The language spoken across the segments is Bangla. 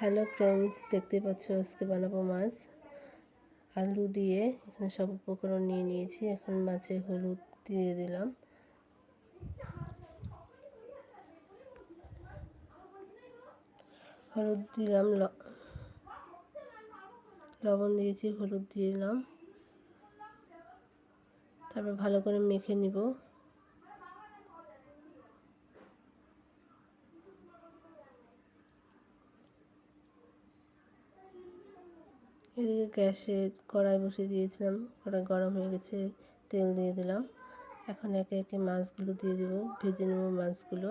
হ্যালো ফ্রেন্ডস, দেখতে পাচ্ছ আজকে বানাবো মাছ আলু দিয়ে। এখানে সব উপকরণ নিয়ে নিয়েছি। এখন মাছে হলুদ দিয়ে দিলাম, হলুদ দিলাম, লবণ দিয়েছি, হলুদ দিয়ে দিলাম। তারপর ভালো করে মেখে নিব। এদিকে গ্যাসে কড়াই বসিয়ে দিয়েছিলাম, কড়াই গরম হয়ে গেছে, তেল দিয়ে দিলাম। এখন একে একে মাছগুলো দিয়ে দেবো, ভেজে নেব মাছগুলো।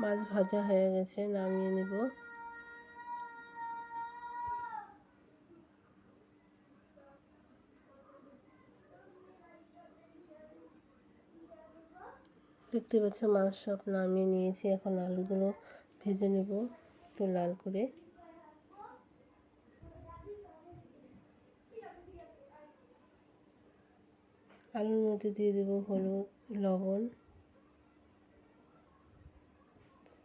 মাছ ভাজা হয়ে গেছে, নামিয়ে নিব। দেখতে পাচ্ছ মাছ সব নামিয়ে নিয়েছি। এখন আলুগুলো ভেজে নেব একটু লাল করে। আলুর মধ্যে দিয়ে দেব হলুদ, লবণ,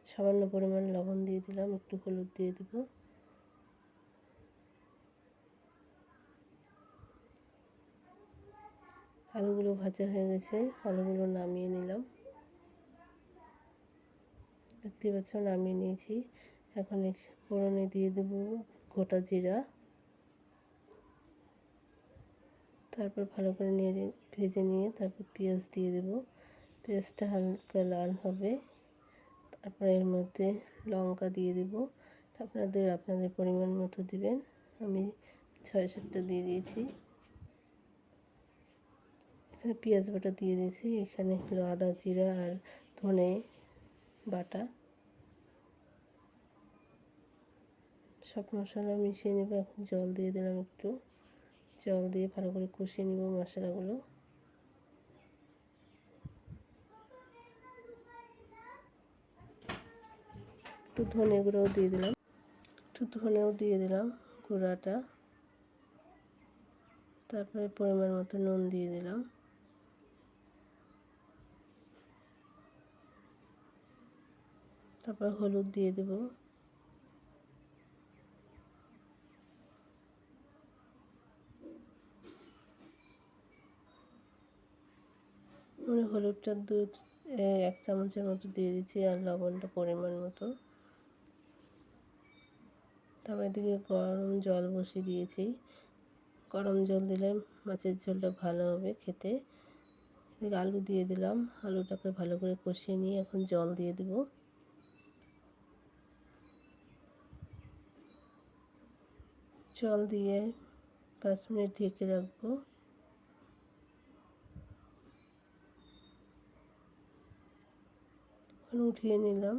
সামান্য পরিমাণ লবণ দিয়ে দিলাম, একটু হলুদ দিয়ে দেব। আলুগুলো ভাজা হয়ে গেছে, আলুগুলো নামিয়ে নিলাম। দেখতে পাচ্ছ নামিয়ে নিয়েছি। এখন ফোড়নে দিয়ে দেব গোটা জিরা। তারপর ভালো করে ভেজে নিয়ে তারপর পেঁয়াজ দিয়ে দেব। পেঁয়াজটা হালকা লাল হবে। তারপর এর মধ্যে লঙ্কা দিয়ে দেব। আপনাদের পরিমাণ মতো দিবেন। আমি 6-7টা দিয়ে দিয়েছি। এখানে পেঁয়াজ বাটা দিয়ে দিয়েছি। এখানে হলো আদা, জিরা আর ধনে বাটা। সব মশলা মিশিয়ে নেব। এখন জল দিয়ে দিলাম, একটু জল দিয়ে ভালো করে কষিয়ে নেব মশলাগুলো। একটু ধনে গুঁড়োও দিয়ে দিলাম, গুঁড়াটা। তারপরে পরিমাণ মতো নুন দিয়ে দিলাম। তারপর হলুদ দিয়ে দেব। হলুদটা 1 চামচের মতো দিয়ে দিচ্ছি, আর লবণটা পরিমাণ মতো। তারপর এদিকে গরম জল বসিয়ে দিয়েছি। গরম জল দিলে মাছের ঝোলটা ভালো হবে খেতে। এদিকে আলু দিয়ে দিলাম, আলুটাকে ভালো করে কষিয়ে নিয়ে এখন জল দিয়ে দেব। জল দিয়ে 5 মিনিট ঢেকে রাখবো। উঠিয়ে নিলাম।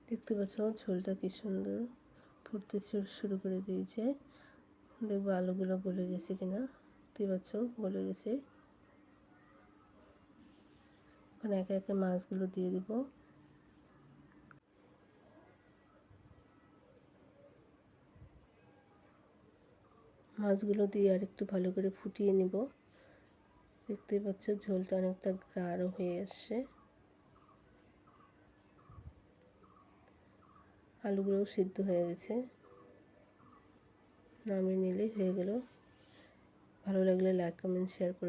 দেখতে পাচ্ছ ঝোলটা কি সুন্দর ফুটতে শুরু করে দিয়েছে। দেখবো আলুগুলো গলে গেছে কিনা। দেখতে পাচ্ছ গলে গেছে। এখন একে একে মাছগুলো দিয়ে দিব। মাছগুলো দিয়ে আর একটু ভালো করে ফুটিয়ে নিব। দেখতে পাচ্ছ ঝোলটা অনেকটা গাঢ় হয়ে আসছে। আলুগুলোও সিদ্ধ হয়ে গেছে। নামিয়ে নিলেই হয়ে গেল। ভালো লাগলে লাইক, কমেন্ট, শেয়ার করে